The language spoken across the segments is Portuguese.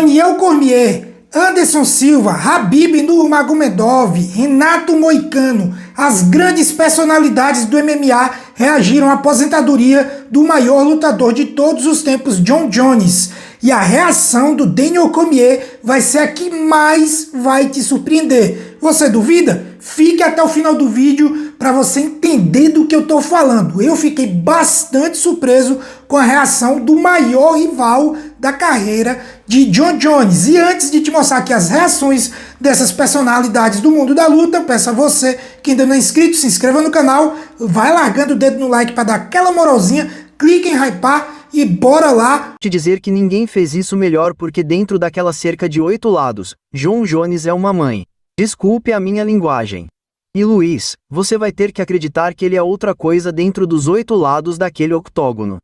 Daniel Cormier, Anderson Silva, Khabib Nurmagomedov, Renato Moicano, as grandes personalidades do MMA reagiram à aposentadoria do maior lutador de todos os tempos, Jon Jones. E a reação do Daniel Cormier vai ser a que mais vai te surpreender. Você duvida? Fique até o final do vídeo para você entender do que eu estou falando. Eu fiquei bastante surpreso com a reação do maior rival da carreira de Jon Jones. E antes de te mostrar aqui as reações dessas personalidades do mundo da luta, eu peço a você que ainda não é inscrito, se inscreva no canal, vai largando o dedo no like para dar aquela moralzinha, clique em hypar e bora lá! Te dizer que ninguém fez isso melhor porque dentro daquela cerca de 8 lados, Jon Jones é uma mãe. Desculpe a minha linguagem. E Luiz, você vai ter que acreditar que ele é outra coisa dentro dos 8 lados daquele octógono.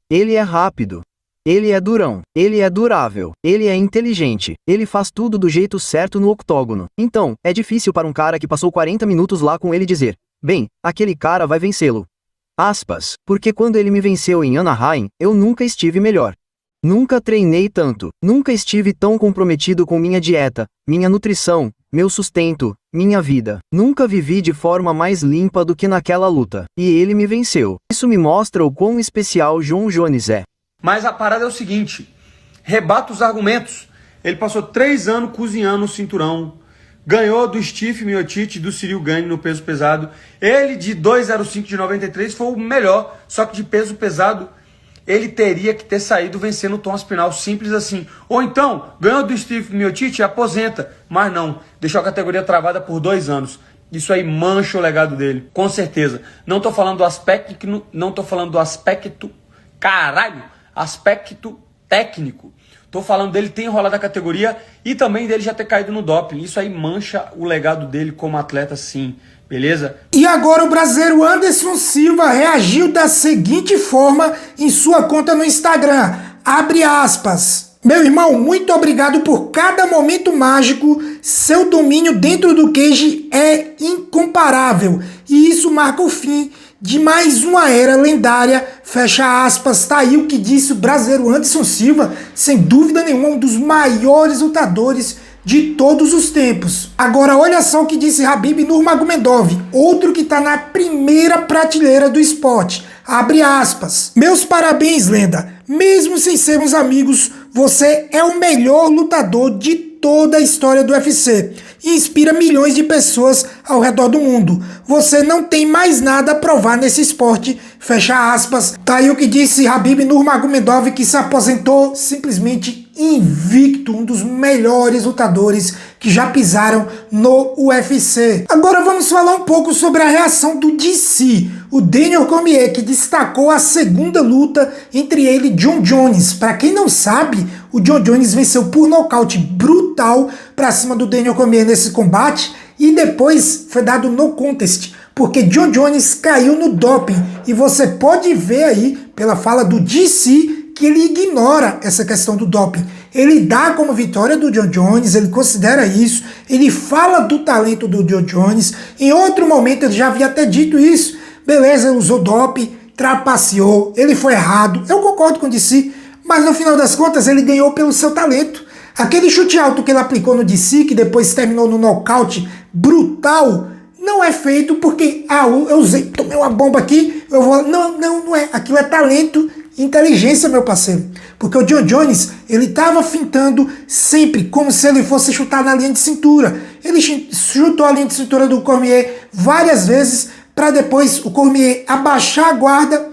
Ele é rápido. Ele é durão. Ele é durável. Ele é inteligente. Ele faz tudo do jeito certo no octógono. Então, é difícil para um cara que passou 40 minutos lá com ele dizer, bem, aquele cara vai vencê-lo. Aspas, porque quando ele me venceu em Anaheim, eu nunca estive melhor. Nunca treinei tanto, nunca estive tão comprometido com minha dieta, minha nutrição, meu sustento, minha vida. Nunca vivi de forma mais limpa do que naquela luta. E ele me venceu. Isso me mostra o quão especial Jon Jones é. Mas a parada é o seguinte, rebata os argumentos. Ele passou 3 anos cozinhando o cinturão, ganhou do Steve Miocic e do Ciryl Gane no peso pesado. Ele de 205 de 93 foi o melhor, só que de peso pesado ele teria que ter saído vencendo o Tom Aspinall, simples assim. Ou então, ganhou do Steve Miocic e aposenta. Mas não, deixou a categoria travada por 2 anos. Isso aí mancha o legado dele, com certeza. Não tô falando do aspecto, aspecto técnico. Tô falando dele ter enrolado a categoria e também dele já ter caído no doping. Isso aí mancha o legado dele como atleta, sim. Beleza? E agora o brasileiro Anderson Silva reagiu da seguinte forma em sua conta no Instagram. Abre aspas. Meu irmão, muito obrigado por cada momento mágico. Seu domínio dentro do cage é incomparável. E isso marca o fim de mais uma era lendária, fecha aspas. Tá aí o que disse o brasileiro Anderson Silva, sem dúvida nenhuma, um dos maiores lutadores de todos os tempos. Agora olha só o que disse Khabib Nurmagomedov, outro que tá na primeira prateleira do esporte. Abre aspas. Meus parabéns, lenda. Mesmo sem sermos amigos, você é o melhor lutador de toda a história do UFC e inspira milhões de pessoas ao redor do mundo. Você não tem mais nada a provar nesse esporte, fecha aspas. Tá aí o que disse Khabib Nurmagomedov, que se aposentou simplesmente invicto, um dos melhores lutadores que já pisaram no UFC. Agora vamos falar um pouco sobre a reação do DC, o Daniel Cormier, que destacou a segunda luta entre ele e Jon Jones. Para quem não sabe, o Jon Jones venceu por nocaute brutal para cima do Daniel Cormier nesse combate e depois foi dado no contest, porque Jon Jones caiu no doping. E você pode ver aí pela fala do DC que ele ignora essa questão do doping. Ele dá como vitória do Jon Jones, ele considera isso, ele fala do talento do Jon Jones. Em outro momento ele já havia até dito isso. Beleza, ele usou doping, trapaceou, ele foi errado. Eu concordo com o DC, mas no final das contas ele ganhou pelo seu talento. Aquele chute alto que ele aplicou no DC, que depois terminou no nocaute brutal, não é feito porque, eu usei, tomei uma bomba aqui, eu vou... Não é. Aquilo é talento e inteligência, meu parceiro. Porque o Jon Jones, ele estava fintando sempre, como se ele fosse chutar na linha de cintura. Ele chutou a linha de cintura do Cormier várias vezes, para depois o Cormier abaixar a guarda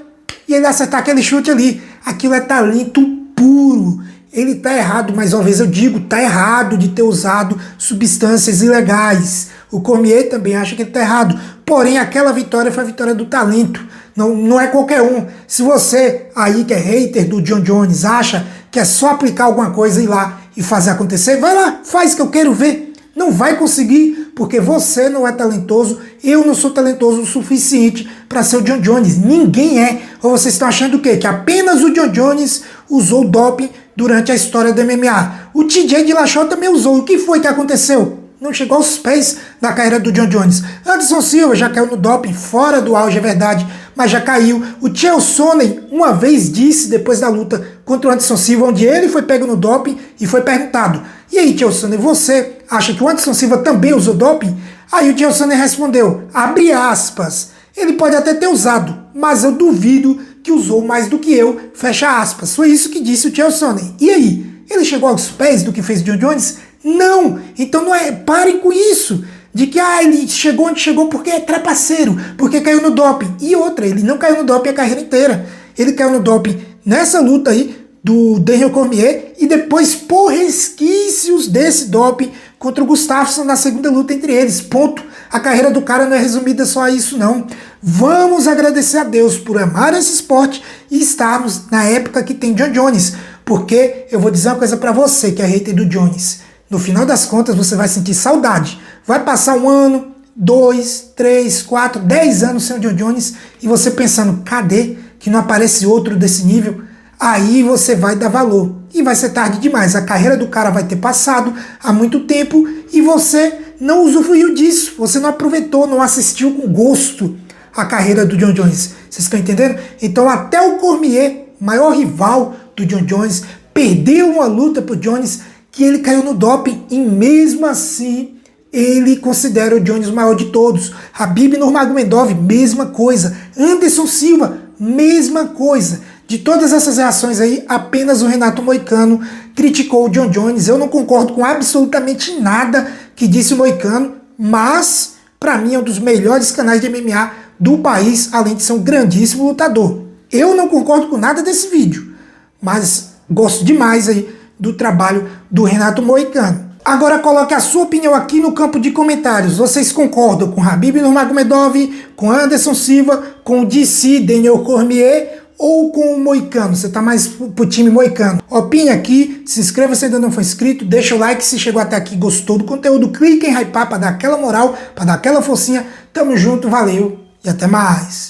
e ele acertar aquele chute ali. Aquilo é talento puro. Ele tá errado, mais uma vez eu digo, tá errado de ter usado substâncias ilegais. O Cormier também acha que ele tá errado. Porém, aquela vitória foi a vitória do talento. Não é qualquer um. Se você aí que é hater do Jon Jones acha que é só aplicar alguma coisa e ir lá e fazer acontecer, vai lá, faz que eu quero ver. Não vai conseguir, porque você não é talentoso, eu não sou talentoso o suficiente para ser o Jon Jones. Ninguém é. Ou vocês estão achando o quê? Que apenas o Jon Jones usou doping durante a história do MMA. O TJ Dillashaw também usou. O que foi que aconteceu? Não chegou aos pés da carreira do Jon Jones. Anderson Silva já caiu no doping, fora do auge, é verdade, mas já caiu. O Chael Sonnen uma vez disse, depois da luta contra o Anderson Silva, onde ele foi pego no doping e foi perguntado: e aí, Chael Sonnen, você acha que o Anderson Silva também usou doping? Aí o Chael Sonnen respondeu, abre aspas, ele pode até ter usado, mas eu duvido que usou mais do que eu, fecha aspas. Foi isso que disse o Chael Sonnen. E aí, ele chegou aos pés do que fez John Jones? Não! Então não é, parem com isso, de que ele chegou onde chegou porque é trapaceiro, porque caiu no doping. E outra, ele não caiu no doping a carreira inteira. Ele caiu no doping nessa luta aí do Daniel Cormier e depois por resquícios desse doping contra o Gustafsson na segunda luta entre eles. Ponto. A carreira do cara não é resumida só a isso, não. Vamos agradecer a Deus por amar esse esporte e estarmos na época que tem John Jones. Porque eu vou dizer uma coisa pra você que é hater do Jones. No final das contas você vai sentir saudade. Vai passar 1 ano, 2, 3, 4, 10 anos sem o John Jones e você pensando, cadê que não aparece outro desse nível? Aí você vai dar valor. E vai ser tarde demais. A carreira do cara vai ter passado há muito tempo e você não usufruiu disso. Você não aproveitou, não assistiu com gosto a carreira do John Jones. Vocês estão entendendo? Então até o Cormier, maior rival do John Jones, perdeu uma luta pro Jones que ele caiu no doping e mesmo assim ele considera o Jones o maior de todos. Khabib Nurmagomedov, mesma coisa. Anderson Silva, mesma coisa. De todas essas reações aí, apenas o Renato Moicano criticou o John Jones. Eu não concordo com absolutamente nada que disse o Moicano, mas para mim é um dos melhores canais de MMA do país, além de ser um grandíssimo lutador. Eu não concordo com nada desse vídeo, mas gosto demais aí do trabalho do Renato Moicano. Agora coloque a sua opinião aqui no campo de comentários. Vocês concordam com Khabib Nurmagomedov, com Anderson Silva, com o DC Daniel Cormier ou com o Moicano? Você tá mais pro time Moicano? Opine aqui, se inscreva se ainda não for inscrito, deixa o like se chegou até aqui, gostou do conteúdo, clique em hypar para dar aquela moral, para dar aquela forcinha. Tamo junto, valeu e até mais.